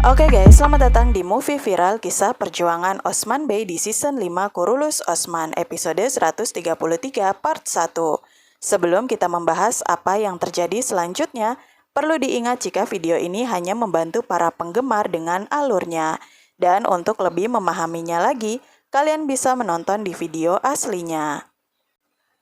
Oke guys, selamat datang di movie viral kisah perjuangan Osman Bey di season 5 Kurulus Osman episode 133 part 1. Sebelum kita membahas apa yang terjadi selanjutnya, perlu diingat jika video ini hanya membantu para penggemar dengan alurnya. Dan untuk lebih memahaminya lagi, kalian bisa menonton di video aslinya.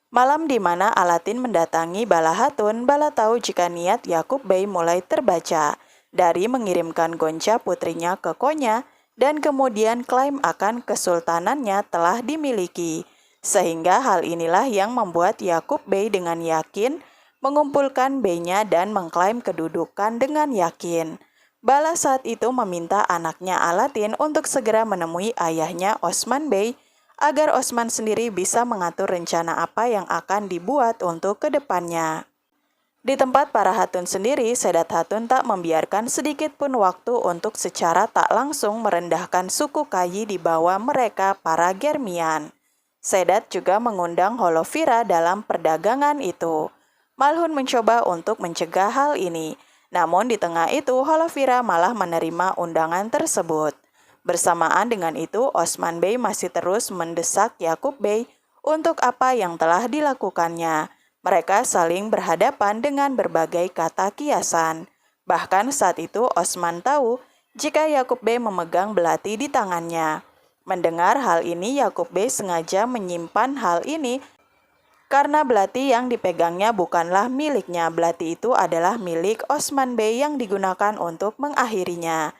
Malam di mana Alatin mendatangi Bala Hatun, Bala tahu jika niat Yakub Bey mulai terbaca dari mengirimkan Gonca putrinya ke Konya dan kemudian klaim akan kesultanannya telah dimiliki. Sehingga hal inilah yang membuat Yakub Bey dengan yakin mengumpulkan beynya dan mengklaim kedudukan dengan yakin. Bala saat itu meminta anaknya Alatin untuk segera menemui ayahnya Osman Bey agar Osman sendiri bisa mengatur rencana apa yang akan dibuat untuk kedepannya. Di tempat para Hatun sendiri, Sedat Hatun tak membiarkan sedikit pun waktu untuk secara tak langsung merendahkan suku Kayi di bawah mereka para Germian. Sedat juga mengundang Holovira dalam perdagangan itu. Malhun mencoba untuk mencegah hal ini, namun di tengah itu Holovira malah menerima undangan tersebut. Bersamaan dengan itu, Osman Bey masih terus mendesak Yakub Bey untuk apa yang telah dilakukannya. Mereka saling berhadapan dengan berbagai kata kiasan. Bahkan saat itu Osman tahu jika Yakub Bey memegang belati di tangannya. Mendengar hal ini, Yakub Bey sengaja menyimpan hal ini karena belati yang dipegangnya bukanlah miliknya. Belati itu adalah milik Osman Bey yang digunakan untuk mengakhirinya.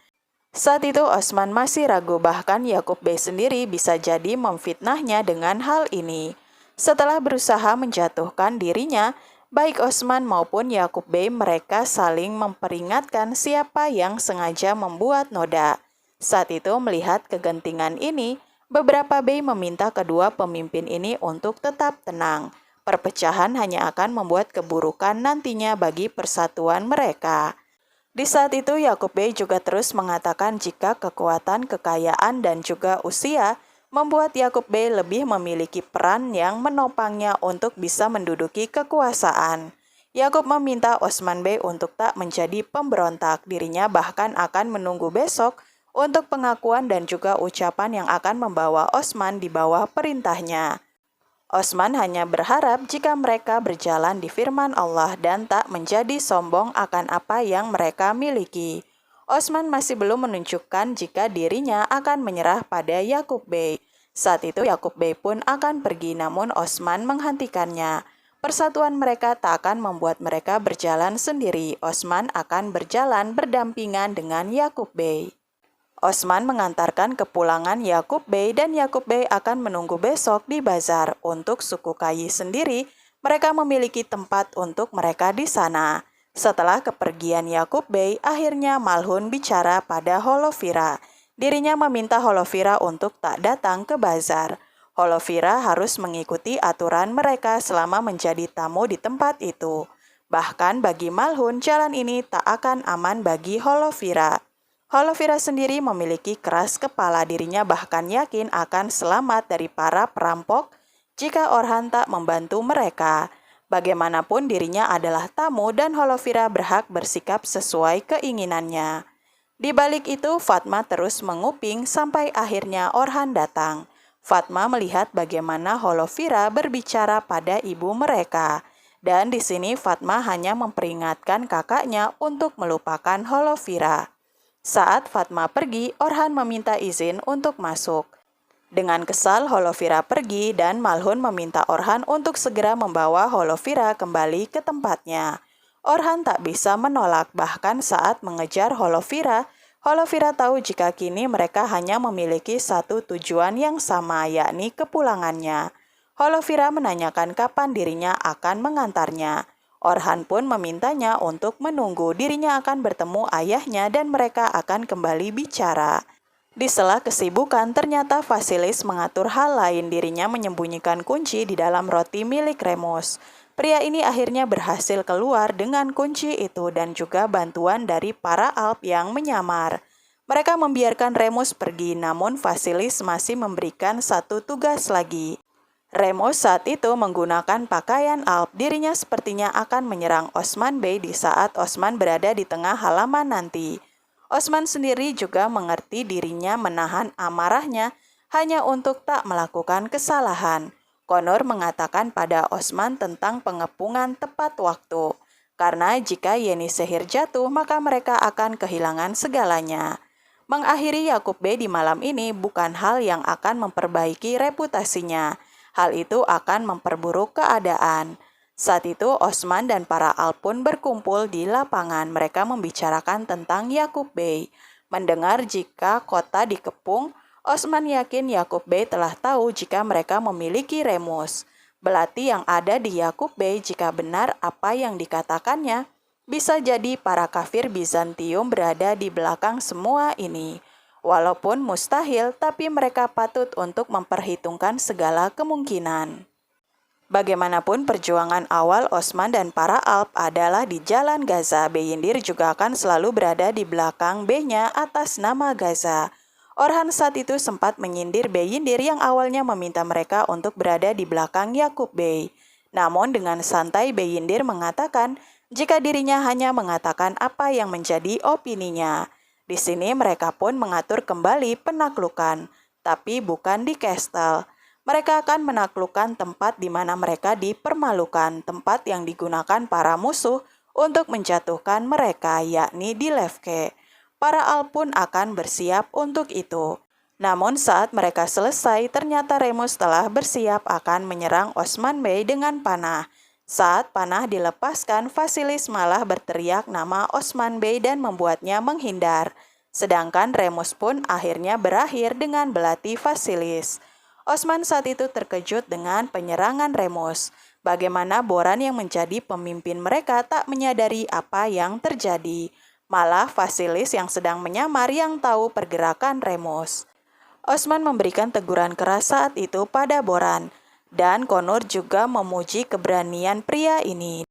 Saat itu Osman masih ragu, bahkan Yakub Bey sendiri bisa jadi memfitnahnya dengan hal ini. Setelah berusaha menjatuhkan dirinya, baik Osman maupun Yakub Bey mereka saling memperingatkan siapa yang sengaja membuat noda. Saat itu melihat kegentingan ini, beberapa bey meminta kedua pemimpin ini untuk tetap tenang. Perpecahan hanya akan membuat keburukan nantinya bagi persatuan mereka. Di saat itu Yakub Bey juga terus mengatakan jika kekuatan, kekayaan, dan juga usia membuat Yakub Bey lebih memiliki peran yang menopangnya untuk bisa menduduki kekuasaan. Yakub meminta Osman Bey untuk tak menjadi pemberontak, dirinya bahkan akan menunggu besok untuk pengakuan dan juga ucapan yang akan membawa Osman di bawah perintahnya. Osman hanya berharap jika mereka berjalan di firman Allah dan tak menjadi sombong akan apa yang mereka miliki. Osman masih belum menunjukkan jika dirinya akan menyerah pada Yakub Bey. Saat itu Yakub Bey pun akan pergi, namun Osman menghentikannya. Persatuan mereka tak akan membuat mereka berjalan sendiri. Osman akan berjalan berdampingan dengan Yakub Bey. Osman mengantarkan kepulangan Yakub Bey dan Yakub Bey akan menunggu besok di bazar. Untuk suku Kayi sendiri, mereka memiliki tempat untuk mereka di sana. Setelah kepergian Yakub Bey, akhirnya Malhun bicara pada Holovira. Dirinya meminta Holovira untuk tak datang ke bazar. Holovira harus mengikuti aturan mereka selama menjadi tamu di tempat itu. Bahkan bagi Malhun, jalan ini tak akan aman bagi Holovira. Holovira sendiri memiliki keras kepala, dirinya bahkan yakin akan selamat dari para perampok jika Orhan tak membantu mereka. Bagaimanapun dirinya adalah tamu dan Holovira berhak bersikap sesuai keinginannya. Di balik itu Fatma terus menguping sampai akhirnya Orhan datang. Fatma melihat bagaimana Holovira berbicara pada ibu mereka. Dan di sini Fatma hanya memperingatkan kakaknya untuk melupakan Holovira. Saat Fatma pergi, Orhan meminta izin untuk masuk. Dengan kesal, Holovira pergi dan Malhun meminta Orhan untuk segera membawa Holovira kembali ke tempatnya. Orhan tak bisa menolak, bahkan saat mengejar Holovira, Holovira tahu jika kini mereka hanya memiliki satu tujuan yang sama, yakni kepulangannya. Holovira menanyakan kapan dirinya akan mengantarnya. Orhan pun memintanya untuk menunggu, dirinya akan bertemu ayahnya dan mereka akan kembali bicara. Di sela kesibukan, ternyata Vasilis mengatur hal lain, dirinya menyembunyikan kunci di dalam roti milik Remus. Pria ini akhirnya berhasil keluar dengan kunci itu dan juga bantuan dari para Alp yang menyamar. Mereka membiarkan Remus pergi, namun Vasilis masih memberikan satu tugas lagi. Remus saat itu menggunakan pakaian Alp, dirinya sepertinya akan menyerang Osman Bey di saat Osman berada di tengah halaman nanti. Osman sendiri juga mengerti dirinya menahan amarahnya hanya untuk tak melakukan kesalahan. Connor mengatakan pada Osman tentang pengepungan tepat waktu. Karena jika Yeni Sehir jatuh, maka mereka akan kehilangan segalanya. Mengakhiri Yakub Bey di malam ini bukan hal yang akan memperbaiki reputasinya. Hal itu akan memperburuk keadaan. Saat itu Osman dan para Alp pun berkumpul di lapangan. Mereka membicarakan tentang Yakub Bey. Mendengar jika kota dikepung, Osman yakin Yakub Bey telah tahu jika mereka memiliki Remus. Belati yang ada di Yakub Bey jika benar apa yang dikatakannya, bisa jadi para kafir Bizantium berada di belakang semua ini. Walaupun mustahil, tapi mereka patut untuk memperhitungkan segala kemungkinan. Bagaimanapun perjuangan awal Osman dan para Alp adalah di Jalan Gaza, Beyindir juga akan selalu berada di belakang B-nya atas nama Gaza. Orhan saat itu sempat menyindir Beyindir yang awalnya meminta mereka untuk berada di belakang Yakub Bey. Namun dengan santai Beyindir mengatakan jika dirinya hanya mengatakan apa yang menjadi opininya. Di sini mereka pun mengatur kembali penaklukan, tapi bukan di Kestel. Mereka akan menaklukkan tempat di mana mereka dipermalukan, tempat yang digunakan para musuh untuk menjatuhkan mereka, yakni di Levke. Para Alp pun akan bersiap untuk itu. Namun saat mereka selesai, ternyata Remus telah bersiap akan menyerang Osman Bey dengan panah. Saat panah dilepaskan, Vasilis malah berteriak nama Osman Bey dan membuatnya menghindar. Sedangkan Remus pun akhirnya berakhir dengan belati Vasilis. Osman saat itu terkejut dengan penyerangan Remus. Bagaimana Boran yang menjadi pemimpin mereka tak menyadari apa yang terjadi. Malah Vasilis yang sedang menyamar yang tahu pergerakan Remus. Osman memberikan teguran keras saat itu pada Boran. Dan Connor juga memuji keberanian pria ini.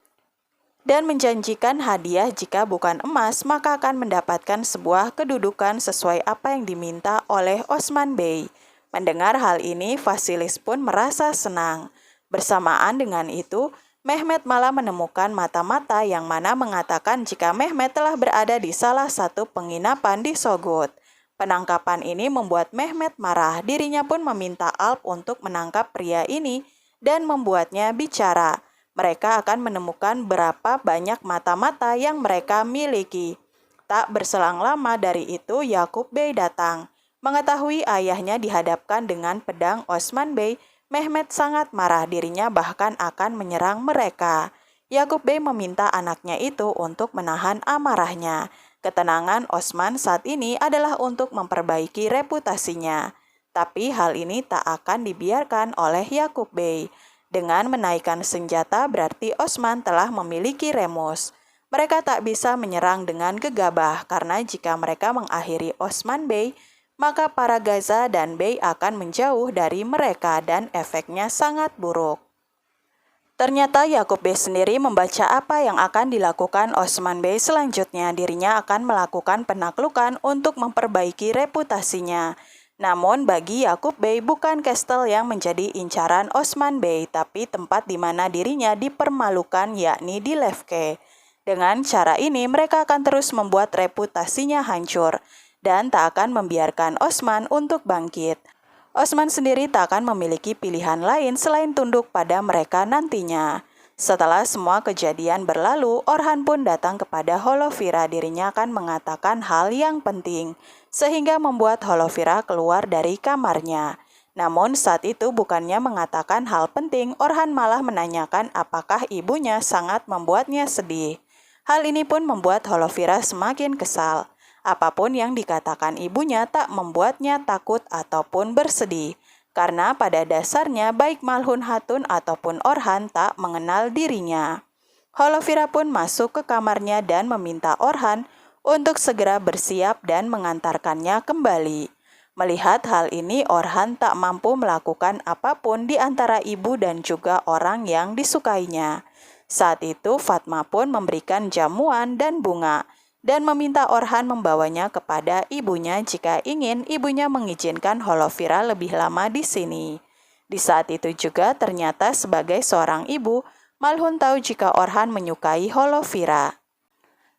Dan menjanjikan hadiah jika bukan emas maka akan mendapatkan sebuah kedudukan sesuai apa yang diminta oleh Osman Bey. Mendengar hal ini, Vasilis pun merasa senang. Bersamaan dengan itu, Mehmet malah menemukan mata-mata yang mana mengatakan jika Mehmet telah berada di salah satu penginapan di Sogut. Penangkapan ini membuat Mehmet marah, dirinya pun meminta Alp untuk menangkap pria ini dan membuatnya bicara. Mereka akan menemukan berapa banyak mata-mata yang mereka miliki. Tak berselang lama dari itu, Yakub Bey datang. Mengetahui ayahnya dihadapkan dengan pedang Osman Bey, Mehmet sangat marah, dirinya bahkan akan menyerang mereka. Yakub Bey meminta anaknya itu untuk menahan amarahnya. Ketenangan Osman saat ini adalah untuk memperbaiki reputasinya. Tapi hal ini tak akan dibiarkan oleh Yakub Bey. Dengan menaikkan senjata berarti Osman telah memiliki Remus. Mereka tak bisa menyerang dengan gegabah karena jika mereka mengakhiri Osman Bey, maka para Gaza dan Bey akan menjauh dari mereka dan efeknya sangat buruk. Ternyata Yakub Bey sendiri membaca apa yang akan dilakukan Osman Bey selanjutnya. Dirinya akan melakukan penaklukan untuk memperbaiki reputasinya. Namun bagi Yakub Bey bukan Kestel yang menjadi incaran Osman Bey, tapi tempat di mana dirinya dipermalukan yakni di Levke. Dengan cara ini mereka akan terus membuat reputasinya hancur dan tak akan membiarkan Osman untuk bangkit. Osman sendiri tak akan memiliki pilihan lain selain tunduk pada mereka nantinya. Setelah semua kejadian berlalu, Orhan pun datang kepada Holovira. Dirinya akan mengatakan hal yang penting, sehingga membuat Holovira keluar dari kamarnya. Namun saat itu bukannya mengatakan hal penting, Orhan malah menanyakan apakah ibunya sangat membuatnya sedih. Hal ini pun membuat Holovira semakin kesal. Apapun yang dikatakan ibunya tak membuatnya takut ataupun bersedih. Karena pada dasarnya baik Malhun Hatun ataupun Orhan tak mengenal dirinya. Holovira pun masuk ke kamarnya dan meminta Orhan untuk segera bersiap dan mengantarkannya kembali. Melihat hal ini, Orhan tak mampu melakukan apapun di antara ibu dan juga orang yang disukainya. Saat itu Fatma pun memberikan jamuan dan bunga dan meminta Orhan membawanya kepada ibunya jika ingin ibunya mengizinkan Holovira lebih lama di sini. Di saat itu juga ternyata sebagai seorang ibu, Malhun tahu jika Orhan menyukai Holovira.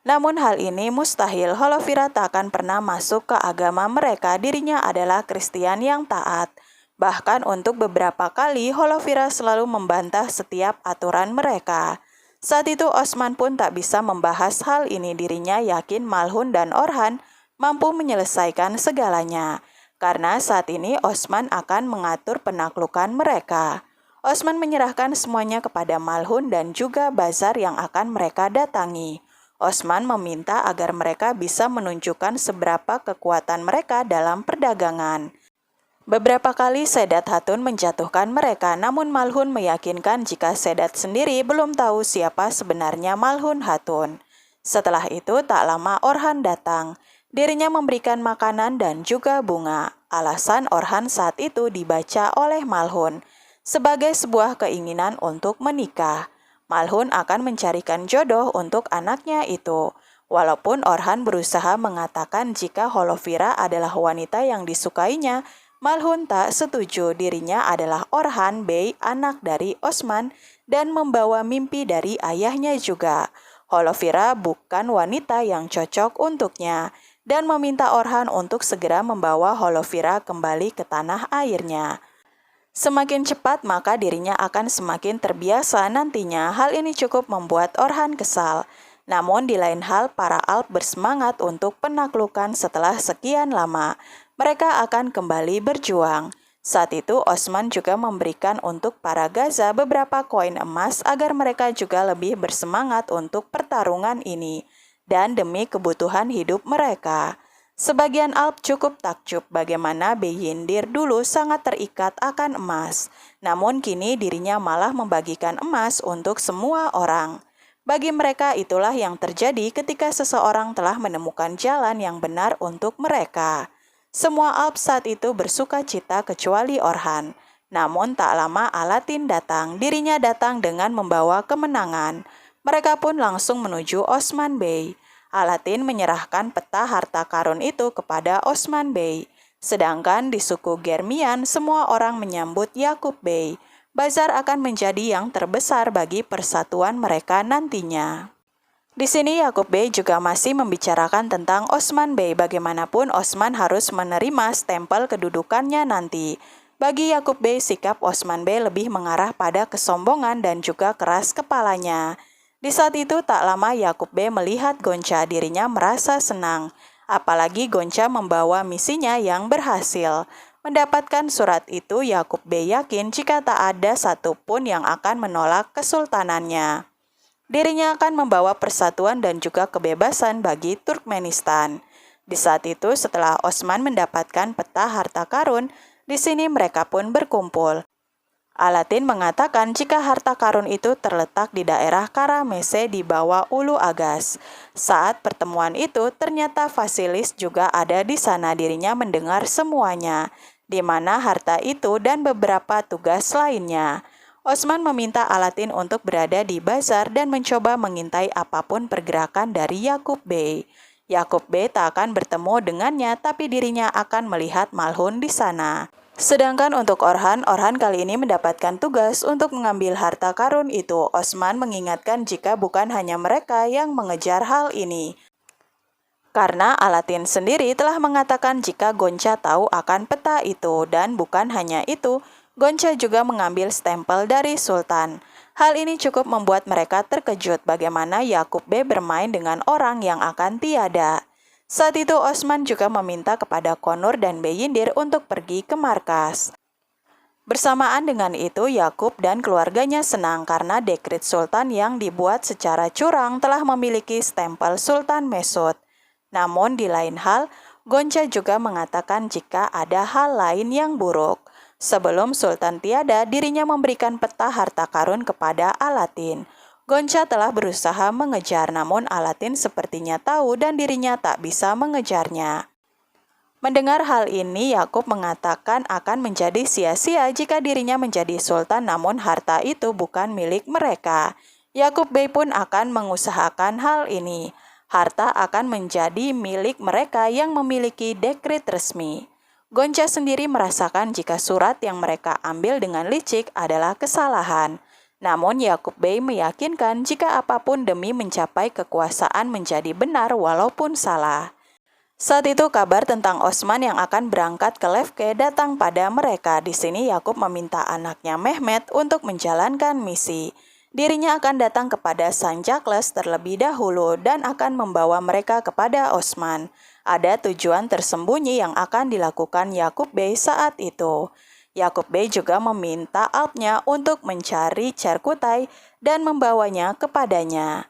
Namun hal ini mustahil, Holovira tak akan pernah masuk ke agama mereka, dirinya adalah Kristen yang taat. Bahkan untuk beberapa kali, Holovira selalu membantah setiap aturan mereka. Saat itu Osman pun tak bisa membahas hal ini, dirinya yakin Malhun dan Orhan mampu menyelesaikan segalanya. Karena saat ini Osman akan mengatur penaklukan mereka. Osman menyerahkan semuanya kepada Malhun dan juga bazar yang akan mereka datangi. Osman meminta agar mereka bisa menunjukkan seberapa kekuatan mereka dalam perdagangan. Beberapa kali Sedat Hatun menjatuhkan mereka, namun Malhun meyakinkan jika Sedat sendiri belum tahu siapa sebenarnya Malhun Hatun. Setelah itu tak lama Orhan datang. Dirinya memberikan makanan dan juga bunga. Alasan Orhan saat itu dibaca oleh Malhun sebagai sebuah keinginan untuk menikah. Malhun akan mencarikan jodoh untuk anaknya itu. Walaupun Orhan berusaha mengatakan jika Holovira adalah wanita yang disukainya, Malhun tak setuju. Dirinya adalah Orhan Bey, anak dari Osman, dan membawa mimpi dari ayahnya juga. Holovira bukan wanita yang cocok untuknya, dan meminta Orhan untuk segera membawa Holovira kembali ke tanah airnya. Semakin cepat maka dirinya akan semakin terbiasa nantinya. Hal ini cukup membuat Orhan kesal. Namun di lain hal, para Alp bersemangat untuk penaklukan setelah sekian lama. Mereka akan kembali berjuang. Saat itu Osman juga memberikan untuk para Gaza beberapa koin emas agar mereka juga lebih bersemangat untuk pertarungan ini dan demi kebutuhan hidup mereka. Sebagian Alp cukup takjub bagaimana Beyindir dulu sangat terikat akan emas, namun kini dirinya malah membagikan emas untuk semua orang. Bagi mereka itulah yang terjadi ketika seseorang telah menemukan jalan yang benar untuk mereka. Semua Alp saat itu bersuka cita kecuali Orhan. Namun tak lama Alatin datang, dirinya datang dengan membawa kemenangan. Mereka pun langsung menuju Osman Bey. Alatin menyerahkan peta harta karun itu kepada Osman Bey. Sedangkan di suku Germian, semua orang menyambut Yakub Bey. Bazar akan menjadi yang terbesar bagi persatuan mereka nantinya. Di sini Yakub Bey juga masih membicarakan tentang Osman Bey. Bagaimanapun Osman harus menerima stempel kedudukannya nanti. Bagi Yakub Bey, sikap Osman Bey lebih mengarah pada kesombongan dan juga keras kepalanya. Di saat itu tak lama Yakub Bey melihat Gonca, dirinya merasa senang. Apalagi Gonca membawa misinya yang berhasil. Mendapatkan surat itu, Yakub Bey yakin jika tak ada satupun yang akan menolak kesultanannya. Dirinya akan membawa persatuan dan juga kebebasan bagi Turkmenistan. Di saat itu setelah Osman mendapatkan peta harta karun, di sini mereka pun berkumpul. Alatin mengatakan jika harta karun itu terletak di daerah Karamese di bawah Ulu Agas. Saat pertemuan itu ternyata Vasilis juga ada di sana, dirinya mendengar semuanya, di mana harta itu dan beberapa tugas lainnya. Osman meminta Alatin untuk berada di bazar dan mencoba mengintai apapun pergerakan dari Yakub Bey. Yakub Bey tak akan bertemu dengannya, tapi dirinya akan melihat Malhun di sana. Sedangkan untuk Orhan kali ini mendapatkan tugas untuk mengambil harta karun itu. Osman mengingatkan jika bukan hanya mereka yang mengejar hal ini. Karena Alatin sendiri telah mengatakan jika Gonca tahu akan peta itu, dan bukan hanya itu, Gonca juga mengambil stempel dari Sultan. Hal ini cukup membuat mereka terkejut bagaimana Yakub Bey bermain dengan orang yang akan tiada. Saat itu Osman juga meminta kepada Konur dan Beyindir untuk pergi ke markas. Bersamaan dengan itu Yakub dan keluarganya senang karena dekret Sultan yang dibuat secara curang telah memiliki stempel Sultan Mesud. Namun di lain hal, Gonca juga mengatakan jika ada hal lain yang buruk. Sebelum Sultan tiada, dirinya memberikan peta harta karun kepada Alatin. Gonca telah berusaha mengejar, namun Alatin sepertinya tahu dan dirinya tak bisa mengejarnya. Mendengar hal ini, Yakub mengatakan akan menjadi sia-sia jika dirinya menjadi sultan, namun harta itu bukan milik mereka. Yakub Bey pun akan mengusahakan hal ini. Harta akan menjadi milik mereka yang memiliki dekret resmi. Gonca sendiri merasakan jika surat yang mereka ambil dengan licik adalah kesalahan. Namun Yakub Bey meyakinkan jika apapun demi mencapai kekuasaan menjadi benar walaupun salah. Saat itu kabar tentang Osman yang akan berangkat ke Lefke datang pada mereka. Di sini Yakub meminta anaknya Mehmet untuk menjalankan misi. Dirinya akan datang kepada Sanjakles terlebih dahulu dan akan membawa mereka kepada Osman. Ada tujuan tersembunyi yang akan dilakukan Yakub Bey saat itu. Yakub Bey juga meminta Alpnya untuk mencari Cerkutai dan membawanya kepadanya.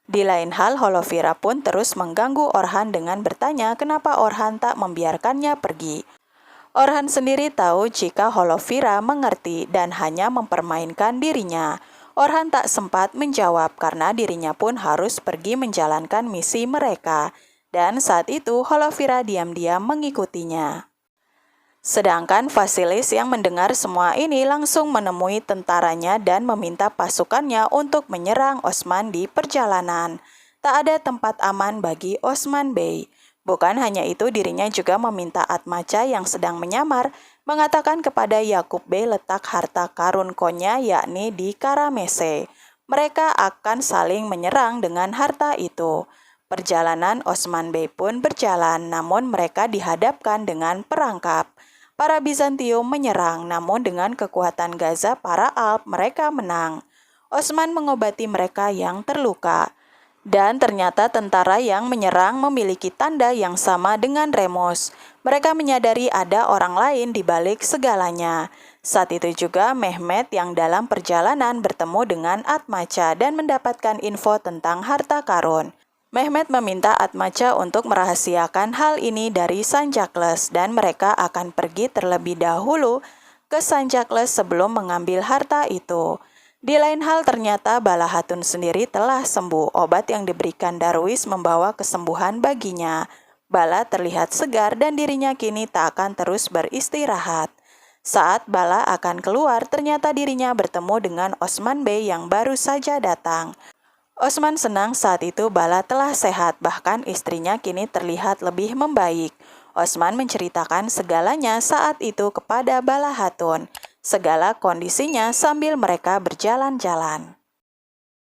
Di lain hal, Holovira pun terus mengganggu Orhan dengan bertanya kenapa Orhan tak membiarkannya pergi. Orhan sendiri tahu jika Holovira mengerti dan hanya mempermainkan dirinya. Orhan tak sempat menjawab karena dirinya pun harus pergi menjalankan misi mereka. Dan saat itu Holovira diam-diam mengikutinya. Sedangkan Vasilis yang mendengar semua ini langsung menemui tentaranya dan meminta pasukannya untuk menyerang Osman di perjalanan. Tak ada tempat aman bagi Osman Bey. Bukan hanya itu, dirinya juga meminta Atmaca yang sedang menyamar mengatakan kepada Yakub Bey letak harta karun Konya yakni di Karamese. Mereka akan saling menyerang dengan harta itu. Perjalanan Osman Bey pun berjalan, namun mereka dihadapkan dengan perangkap. Para Bizantium menyerang, namun dengan kekuatan Gaza para Alp mereka menang. Osman mengobati mereka yang terluka. Dan ternyata tentara yang menyerang memiliki tanda yang sama dengan Remus. Mereka menyadari ada orang lain di balik segalanya. Saat itu juga Mehmet yang dalam perjalanan bertemu dengan Atmaca dan mendapatkan info tentang harta karun. Mehmet meminta Atmaca untuk merahasiakan hal ini dari Sanjakles dan mereka akan pergi terlebih dahulu ke Sanjakles sebelum mengambil harta itu. Di lain hal ternyata Bala Hatun sendiri telah sembuh. Obat yang diberikan Darwis membawa kesembuhan baginya. Bala terlihat segar dan dirinya kini tak akan terus beristirahat. Saat Bala akan keluar, ternyata dirinya bertemu dengan Osman Bey yang baru saja datang. Osman senang saat itu Bala telah sehat, bahkan istrinya kini terlihat lebih membaik. Osman menceritakan segalanya saat itu kepada Bala Hatun. Segala kondisinya sambil mereka berjalan-jalan.